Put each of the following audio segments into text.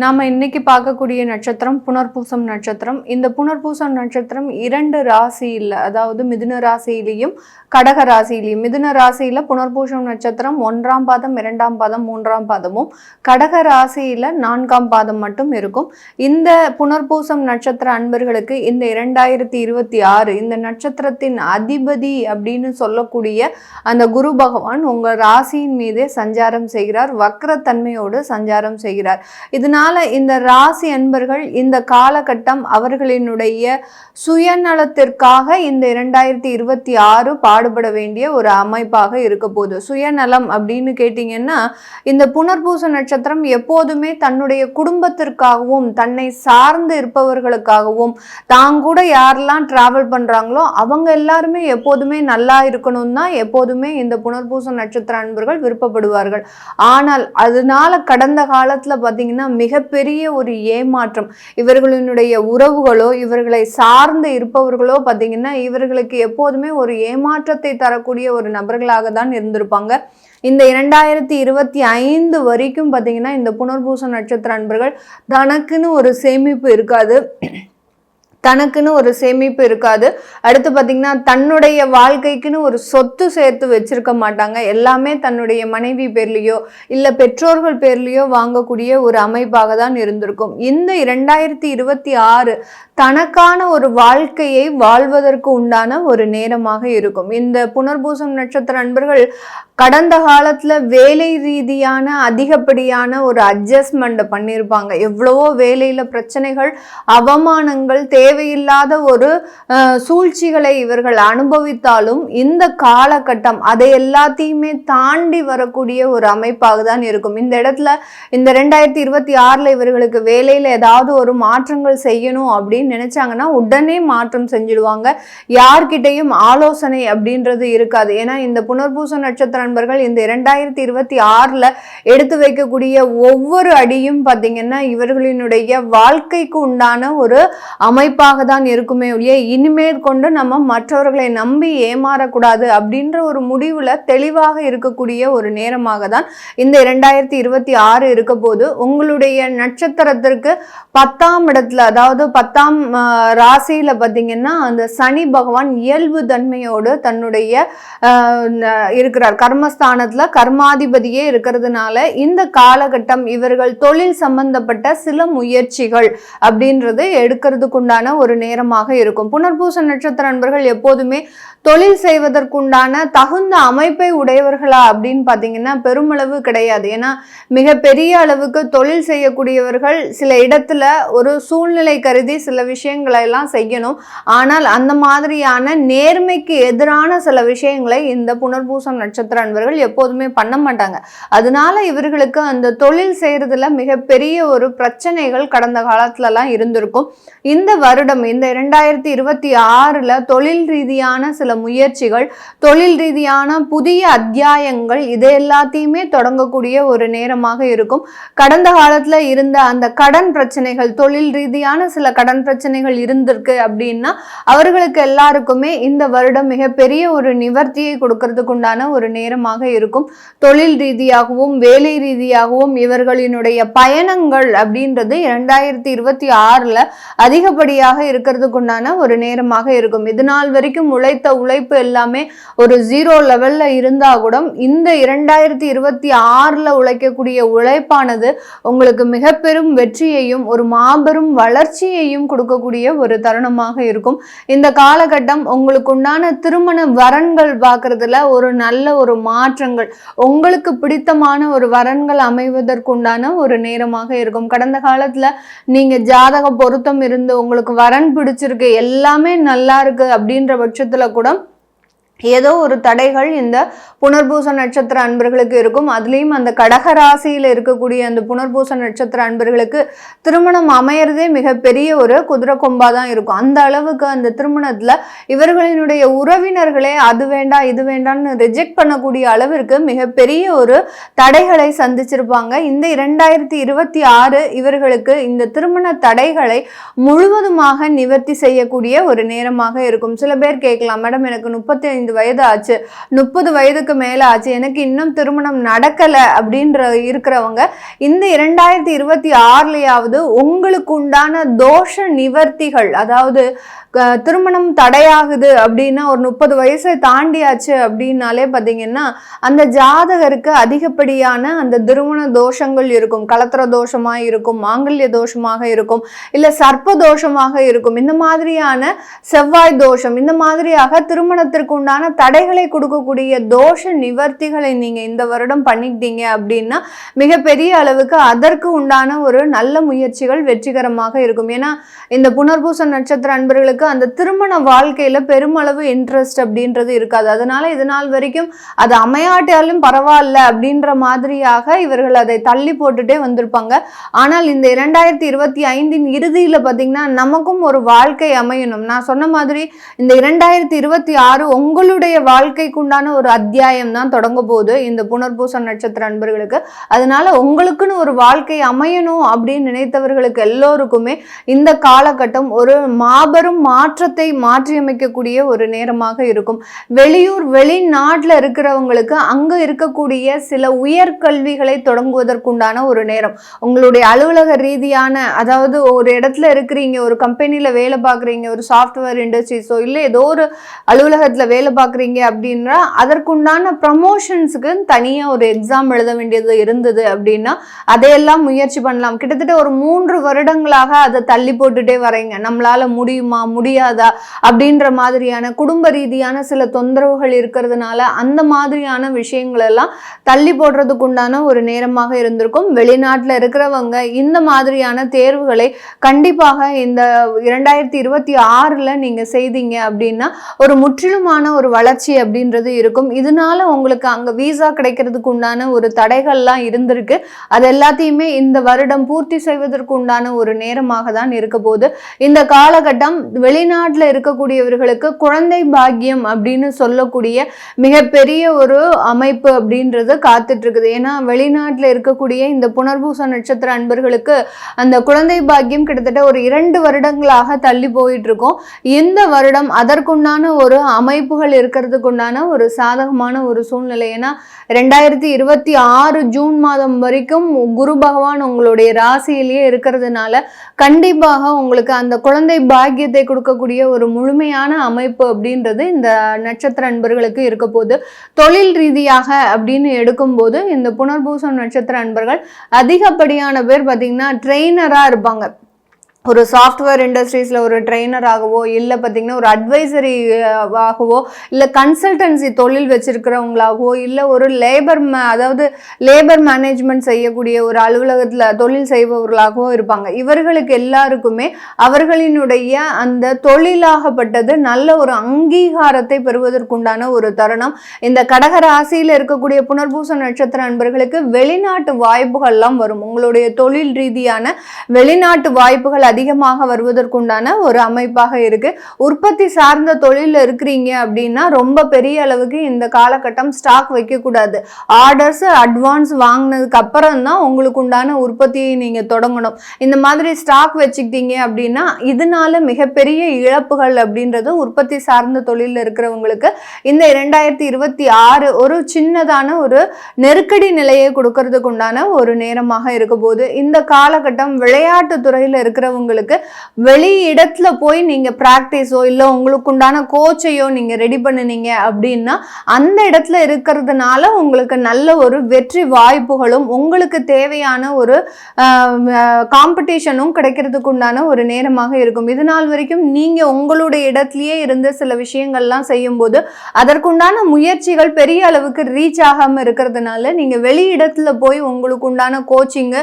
நாம இன்னைக்கு பார்க்கக்கூடிய நட்சத்திரம் புனர்பூசம் நட்சத்திரம். இந்த புனர்பூசம் நட்சத்திரம் 2 ராசியில், அதாவது மிதுன ராசியிலையும் கடக ராசியிலையும், மிதுன ராசியில புனர்பூசம் நட்சத்திரம் 1ஆம் பாதம் 2ஆம் பாதம் 3ஆம் பாதமும், கடக ராசியில 4ஆம் பாதம் மட்டும் இருக்கும். இந்த புனர்பூசம் நட்சத்திர அன்பர்களுக்கு இந்த 2026 இந்த நட்சத்திரத்தின் அதிபதி அப்படின்னு சொல்லக்கூடிய அந்த குரு பகவான் உங்க ராசியின் மீதே சஞ்சாரம் செய்கிறார், வக்ரத்தன்மையோடு சஞ்சாரம் செய்கிறார். இதனால இந்த ராசி அன்பர்கள் இந்த காலகட்டம் அவர்களினுடைய சுயநலத்திற்காக இந்த 2026 பாடுபட வேண்டிய ஒரு அமைப்பாக இருக்க போகுது. சுயநலம் அப்படின்னு கேட்டீங்கன்னா, இந்த புனர்பூச நட்சத்திரம் எப்போதுமே தன்னுடைய குடும்பத்திற்காகவும் தன்னை சார்ந்து இருப்பவர்களுக்காகவும் தாங்கூட யாரெல்லாம் டிராவல் பண்றாங்களோ அவங்க எல்லாருமே எப்போதுமே நல்லா இருக்கணும் தான் எப்போதுமே இந்த புனர்பூச நட்சத்திர அன்பர்கள் விருப்பப்படுவார்கள். ஆனால் அதனால கடந்த காலத்துல பாத்தீங்கன்னா மிகப்பெரிய ஒரு ஏமாற்றம், இவர்களினுடைய உறவுகளோ இவர்களை சார்ந்து இருப்பவர்களோ பார்த்தீங்கன்னா இவர்களுக்கு எப்போதுமே ஒரு ஏமாற்றத்தை தரக்கூடிய ஒரு நபர்களாக தான் இருந்திருப்பாங்க. இந்த 2025 வரைக்கும் பார்த்தீங்கன்னா இந்த புனர்பூச நட்சத்திர அன்பர்கள் தனக்குன்னு ஒரு சேமிப்பு இருக்காது, அடுத்து பார்த்தீங்கன்னா தன்னுடைய வாழ்க்கைக்குன்னு ஒரு சொத்து சேர்த்து வச்சிருக்க மாட்டாங்க. எல்லாமே தன்னுடைய மனைவி பேர்லேயோ இல்லை பெற்றோர்கள் பேர்லேயோ வாங்கக்கூடிய ஒரு அமைப்பாக தான் இருந்திருக்கும். இந்த 2026 தனக்கான ஒரு வாழ்க்கையை வாழ்வதற்கு உண்டான ஒரு நேரமாக இருக்கும். இந்த புனர்பூசம் நட்சத்திர அன்பர்கள் கடந்த காலத்துல வேலை ரீதியான அதிகப்படியான ஒரு அட்ஜஸ்ட்மெண்ட் பண்ணியிருப்பாங்க. எவ்வளவோ வேலையில பிரச்சனைகள், அவமானங்கள், தேவையில்லாத ஒரு சூழ்ச்சிகளை இவர்கள் அனுபவித்தாலும் இந்த காலகட்டம் அதை எல்லாத்தையுமே தாண்டி வரக்கூடிய ஒரு அமைப்பாக தான் இருக்கும். இந்த இடத்துல இந்த 2026 இவர்களுக்கு வேலையில ஏதாவது ஒரு மாற்றங்கள் செய்யணும் அப்படின்னு நினைச்சாங்கன்னா உடனே மாற்றம் செஞ்சிடுவாங்க. யார்கிட்டையும் ஆலோசனை அப்படின்றது இருக்காது. ஏன்னா இந்த புனர்பூச நட்சத்திர நண்பர்கள் இந்த 2026 எடுத்து வைக்கக்கூடிய ஒவ்வொரு அடியும் பார்த்தீங்கன்னா இவர்களினுடைய வாழ்க்கைக்கு உண்டான ஒரு அமைப்பாக தான் இருக்குமே ஒழிய இனிமேல் கொண்டு நம்ம மற்றவர்களை நம்பி ஏமாறக்கூடாது அப்படின்ற ஒரு முடிவுல தெளிவாக இருக்கக்கூடிய ஒரு நேரமாக தான் இந்த 2026 இருக்க போது. உங்களுடைய நட்சத்திரத்திற்கு 10ஆம் இடத்துல, அதாவது 10ஆம் ராசியில பார்த்தீங்கன்னா அந்த சனி பகவான் இயல்பு தன்மையோடு தன்னுடைய இருக்கிறார். கர்மஸ்தானத்துல கர்மாதிபதியே இருக்கிறதுனால இந்த காலகட்டம் இவர்கள் தொழில் சம்பந்தப்பட்ட சில முயற்சிகள் அப்படின்றது எடுக்கிறதுக்குண்டான ஒரு நேரமாக இருக்கும். புனர்பூச நட்சத்திர நண்பர்கள் எப்போதுமே தொழில் செய்வதற்குண்டான தகுந்த அமைப்பை உடையவர்களா அப்படின்னு பார்த்தீங்கன்னா பெருமளவு கிடையாது. ஏன்னா மிகப்பெரிய அளவுக்கு தொழில் செய்யக்கூடியவர்கள் சில இடத்துல ஒரு சூழ்நிலை கருதி சில விஷயங்களை எல்லாம் செய்யணும். ஆனால் அந்த மாதிரியான நேர்மைக்கு எதிரான சில விஷயங்களை இந்த புனர்பூசம் நட்சத்திர அன்பர்கள் எப்போதுமே பண்ண மாட்டாங்க. அதனால இவர்களுக்கு அந்த தொழில் செய்யறதுல மிகப்பெரிய ஒரு பிரச்சனைகள் கடந்த காலத்துலலாம் இருந்திருக்கும். இந்த வருடம் இந்த 2026 தொழில் ரீதியான சில முயற்சிகள், தொழில் ரீதியான புதிய அத்தியாயங்கள் இது எல்லாத்தையுமே தொடங்கக்கூடிய ஒரு நேரமாக இருக்கும். கடந்த காலத்துல இருந்த அந்த கடன் பிரச்சனைகள், தொழில் ரீதியான சில கடன் பிரச்சனைகள் இருந்திருக்கு அப்படின்னா அவர்களுக்கு எல்லாருக்குமே இந்த வருடம் மிகப்பெரிய ஒரு நிவர்த்தியை கொடுக்கறதுக்கு உண்டான ஒரு நேரமாக இருக்கும். தொழில் ரீதியாகவும் வேலை ரீதியாகவும் இவர்களினுடைய பயணங்கள் அப்படின்றது 2026 அதிகப்படியாக இருக்கிறதுக்கு உண்டான ஒரு நேரமாக இருக்கும். இது நாள் வரைக்கும் உழைத்த உழைப்பு எல்லாமே ஒரு 0 லெவல்ல இருந்தா கூட இந்த 2026 உழைக்கக்கூடிய உழைப்பானது உங்களுக்கு மிக பெரும் வெற்றியையும் ஒரு மாபெரும் வளர்ச்சியையும் கொடுக்கக்கூடிய ஒரு தருணமாக இருக்கும். இந்த காலகட்டம் உங்களுக்கு உண்டான திருமண வரன்கள் பார்க்கறதுல ஒரு நல்ல ஒரு மாற்றங்கள், உங்களுக்கு பிடித்தமான ஒரு வரன்கள் அமைவதற்குண்டான ஒரு நேரமாக இருக்கும். கடந்த காலத்துல நீங்க ஜாதக பொருத்தம் இருந்து உங்களுக்கு வரன் பிடிச்சிருக்கு, எல்லாமே நல்லா இருக்கு அப்படின்ற பட்சத்துல கூட ஏதோ ஒரு தடைகள் இந்த புனர்பூச நட்சத்திர அன்பர்களுக்கு இருக்கும். அதுலேயும் அந்த கடக ராசியில் இருக்கக்கூடிய அந்த புனர்பூச நட்சத்திர அன்பர்களுக்கு திருமணம் அமையறதே மிகப்பெரிய ஒரு குதிரை கொம்பா தான் இருக்கும். அந்த அளவுக்கு அந்த திருமணத்துல இவர்களினுடைய உறவினர்களே அது வேண்டாம் இது வேண்டாம்னு ரிஜெக்ட் பண்ணக்கூடிய அளவிற்கு மிகப்பெரிய ஒரு தடைகளை சந்திச்சிருப்பாங்க. இந்த 2026 இவர்களுக்கு இந்த திருமண தடைகளை முழுவதுமாக நிவர்த்தி செய்யக்கூடிய ஒரு நேரமாக இருக்கும். சில பேர் கேட்கலாம், மேடம் எனக்கு 35 25 வயது ஆச்சு, 30 வயதுக்கு மேல ஆச்சு, எனக்கு இன்னும் திருமணம் நடக்கல அப்படின்ற இருக்கிறவங்க இந்த 2026லயாவது உங்களுக்கு உண்டான தோஷ நிவர்த்திகள், அதாவது திருமணம் தடையாகுது அப்படின்னா ஒரு 30 வயசை தாண்டியாச்சு அப்படின்னாலே பார்த்தீங்கன்னா அந்த ஜாதகருக்கு அதிகப்படியான அந்த திருமண தோஷங்கள் இருக்கும். கலத்திர தோஷமாக இருக்கும், மாங்கல்ய தோஷமாக இருக்கும், இல்லை சர்ப்ப தோஷமாக இருக்கும். இந்த மாதிரியான செவ்வாய் தோஷம், இந்த மாதிரியாக திருமணத்திற்கு உண்டான தடைகளை கொடுக்கக்கூடிய தோஷ நிவர்த்திகளை நீங்க இந்த வருடம் பண்ணிக்கிட்டீங்க அப்படின்னா மிகப்பெரிய அளவுக்கு அதற்கு உண்டான ஒரு நல்ல முயற்சிகள் வெற்றிகரமாக இருக்கும். ஏன்னா இந்த புனர்பூச நட்சத்திர அன்பர்களுக்கு அந்த திருமண வாழ்க்கையில பெருமளவு இன்ட்ரெஸ்ட் அப்படின்றது இருக்காது. அதனால இது நாள் வரைக்கும் அது அமையாட்டாலும் பரவாயில்ல அப்படின்ற மாதிரியாக இவர்கள் அதை தள்ளி போட்டுட்டே வந்திருப்பாங்க. ஆனால் இந்த 2025 இறுதியில பார்த்தீங்கன்னா நமக்கும் ஒரு வாழ்க்கை அமையணும். நான் சொன்ன மாதிரி இந்த 2026 உங்களுடைய வாழ்க்கைக்கு உண்டான ஒரு அத்தியாயம் தான் தொடங்க போகுது இந்த புனர்பூச நட்சத்திர அன்பர்களுக்கு. அதனால உங்களுக்குன்னு ஒரு வாழ்க்கை அமையணும் அப்படின்னு நினைத்தவர்களுக்கு எல்லோருக்குமே இந்த காலகட்டம் ஒரு மாபெரும் மாற்றத்தை மாற்றியமைக்கக்கூடிய ஒரு நேரமாக இருக்கும். வெளியூர் வெளிநாட்டில் இருக்கிறவங்களுக்கு அங்க இருக்கக்கூடிய சில உயர்கல்விகளை தொடங்குவதற்குண்டான ஒரு நேரம். உங்களுடைய அலுவலக ரீதியான, அதாவது ஒரு இடத்துல இருக்கிறீங்க, ஒரு கம்பெனியில வேலை பார்க்குறீங்க, ஒரு சாஃப்ட்வேர் இண்டஸ்ட்ரீஸோ இல்லை ஏதோ ஒரு அலுவலகத்துல வேலை பார்க்குறீங்க அப்படின்னா அதற்குண்டான ப்ரமோஷன்ஸுக்கு தனியாக ஒரு எக்ஸாம் எழுத வேண்டியது இருந்தது அப்படின்னா அதையெல்லாம் முயற்சி பண்ணலாம். கிட்டத்தட்ட ஒரு 3 வருடங்களாக அதை தள்ளி போட்டுட்டே வரீங்க, நம்மளால முடியுமா முடியாதா அப்படின்ற மாதிரியான குடும்ப ரீதியான சில தொந்தரவுகள் இருக்கிறதுனால அந்த மாதிரியான விஷயங்கள் எல்லாம் தள்ளி போடுறதுக்கு உண்டான ஒரு நேரமாக இருந்திருக்கும். வெளிநாட்டில் இருக்கிறவங்க இந்த மாதிரியான தேர்வுகளை கண்டிப்பாக இந்த 2026ல் நீங்க செய்தீங்க அப்படின்னா ஒரு முற்றிலுமான ஒரு வளர்ச்சி அப்படின்றது இருக்கும். இதனால உங்களுக்கு அங்க வீசா கிடைக்கிறதுக்கு உண்டான ஒரு தடைகள்லாம் இருந்திருக்கு. அது எல்லாத்தையுமே இந்த வருடம் பூர்த்தி செய்வதற்கு உண்டான ஒரு நேரமாக தான் இருக்க போது. இந்த காலகட்டம் வெளிநாட்டில் இருக்கக்கூடியவர்களுக்கு குழந்தை பாக்கியம் அப்படின்னு சொல்லக்கூடிய மிகப்பெரிய ஒரு அமைப்பு அப்படின்றது காத்துட்டு இருக்குது. ஏன்னா வெளிநாட்டில் இருக்கக்கூடிய இந்த புனர்பூச நட்சத்திர அன்பர்களுக்கு அந்த குழந்தை பாக்கியம் கிட்டத்தட்ட ஒரு 2 வருடங்களாக தள்ளி போயிட்டு இருக்கும். இந்த வருடம் அதற்குண்டான ஒரு அமைப்புகள் இருக்கிறதுக்கு உண்டான ஒரு சாதகமான ஒரு சூழ்நிலை. ஏன்னா 2026 ஜூன் மாதம் வரைக்கும் குரு பகவான் உங்களுடைய ராசியிலேயே இருக்கிறதுனால கண்டிப்பாக உங்களுக்கு அந்த குழந்தை பாக்கியத்தை கொடுக்கக்கூடிய ஒரு முழுமையான அமைப்பு அப்படின்றது இந்த நட்சத்திர அன்பர்களுக்கு இருக்க போது. தொழில் ரீதியாக அப்படின்னு எடுக்கும்போது இந்த புனர்பூசம் நட்சத்திர அன்பர்கள் அதிகப்படியான பேர் பார்த்தீங்கன்னா ட்ரெயினராக இருப்பாங்க. ஒரு சாஃப்ட்வேர் இண்டஸ்ட்ரீஸில் ஒரு ட்ரெயினராகவோ இல்லை பார்த்தீங்கன்னா ஒரு அட்வைசரி ஆகவோ இல்லை கன்சல்டன்சி தொழில் வச்சிருக்கிறவங்களாகவோ இல்லை ஒரு அதாவது லேபர் மேனேஜ்மெண்ட் செய்யக்கூடிய ஒரு அலுவலகத்தில் தொழில் செய்பவர்களாகவோ இருப்பாங்க. இவர்களுக்கு எல்லாருக்குமே அவர்களினுடைய அந்த தொழிலாகப்பட்டது நல்ல ஒரு அங்கீகாரத்தை பெறுவதற்குண்டான ஒரு தருணம். இந்த கடக ராசியில் இருக்கக்கூடிய புனர்பூச நட்சத்திர அன்பர்களுக்கு வெளிநாட்டு வாய்ப்புகள்லாம் வரும். உங்களுடைய தொழில் ரீதியான வெளிநாட்டு வாய்ப்புகள் அதிகமாக வருவதற்குண்டான ஒரு அமைப்பாக இருக்கு. உற்பத்தி சார்ந்த தொழில் இருக்கிறீங்க அப்படின்னா ரொம்ப பெரிய அளவுக்கு இந்த காலகட்டம் ஸ்டாக் வைக்கக்கூடாது. ஆர்டர்ஸ் அட்வான்ஸ் வாங்கினதுக்கு அப்புறம் தான் உங்களுக்கு உண்டான உற்பத்தியை நீங்க தொடங்கணும். இந்த மாதிரி ஸ்டாக் வச்சுக்கிட்டீங்க அப்படின்னா இதனால மிகப்பெரிய இழப்புகள் அப்படின்றது உற்பத்தி சார்ந்த தொழிலில் இருக்கிறவங்களுக்கு இந்த 2026 ஒரு சின்னதான ஒரு நெருக்கடி நிலையை கொடுக்கறதுக்கு உண்டான ஒரு நேரமாக இருக்க போது. இந்த காலகட்டம் விளையாட்டு துறையில் இருக்கிறவங்க வெளி இடத்துல போய் நீங்க பிராக்டிஸோ இல்ல உங்களுக்கு உண்டான கோச்சையோ நீங்க ரெடி பண்ணுனீங்க அப்படின்னா அந்த இடத்துல இருக்கிறதுனால உங்களுக்கு நல்ல ஒரு வெற்றி வாய்ப்புகளும் உங்களுக்கு தேவையான ஒரு காம்படிஷனும் கிடைக்கிறதுக்கு உண்டான ஒரு நேரமாக இருக்கும். இது நாள் வரைக்கும் நீங்க உங்களுடைய இடத்துலயே இருந்து சில விஷயங்கள்லாம் செய்யும் போது அதற்குண்டான முயற்சிகள் பெரிய அளவுக்கு ரீச் ஆகாம இருக்கிறதுனால நீங்க வெளி இடத்துல போய் உங்களுக்கு உண்டான கோச்சிங்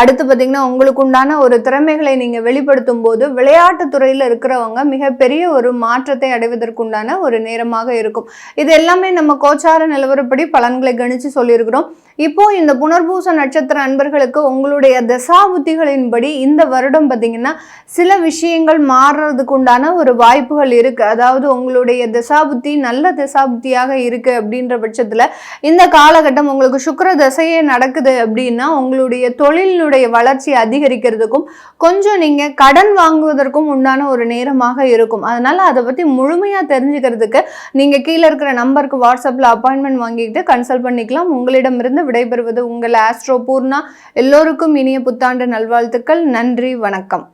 அடுத்து பார்த்தீங்கன்னா உங்களுக்கு உண்டான ஒரு திறமைகளை நீங்க வெளிப்படுத்தும் போது விளையாட்டு துறையில் இருக்கிறவங்க மிகப்பெரிய ஒரு மாற்றத்தை அடைவதற்குண்டான ஒரு நேரமாக இருக்கும். இது எல்லாமே நம்ம கோச்சார நிலவரப்படி பலன்களை கணிச்சு சொல்லியிருக்கிறோம். இப்போ இந்த புனர்பூச நட்சத்திர அன்பர்களுக்கு உங்களுடைய தசாபுத்திகளின்படி இந்த வருடம் பார்த்தீங்கன்னா சில விஷயங்கள் மாறுறதுக்கு உண்டான ஒரு வாய்ப்புகள் இருக்கு. அதாவது உங்களுடைய தசாபுத்தி நல்ல தசாபுத்தியாக இருக்கு அப்படின்ற பட்சத்துல இந்த காலகட்டம் உங்களுக்கு சுக்கிர தசையே நடக்குது அப்படின்னா உங்களுடைய தொழிலினுடைய வளர்ச்சி அதிகரிக்கிறதுக்கும் கொஞ்சம் நீங்க நீங்க கடன் வாங்குவதற்கும் உண்டான ஒரு நேரமாக இருக்கும். அதனால அதை பத்தி முழுமையா தெரிஞ்சுக்கிறதுக்கு நீங்க கீழே இருக்கிற நம்பருக்கு வாட்ஸ்அப்ல அப்பாயின்மெண்ட் வாங்கிட்டு கன்சல்ட் பண்ணிக்கலாம். உங்களிடமிருந்து விடைபெறுவது உங்கள் ஆஸ்ட்ரோ பூர்ணா. எல்லோருக்கும் இனிய புத்தாண்டு நல்வாழ்த்துக்கள். நன்றி, வணக்கம்.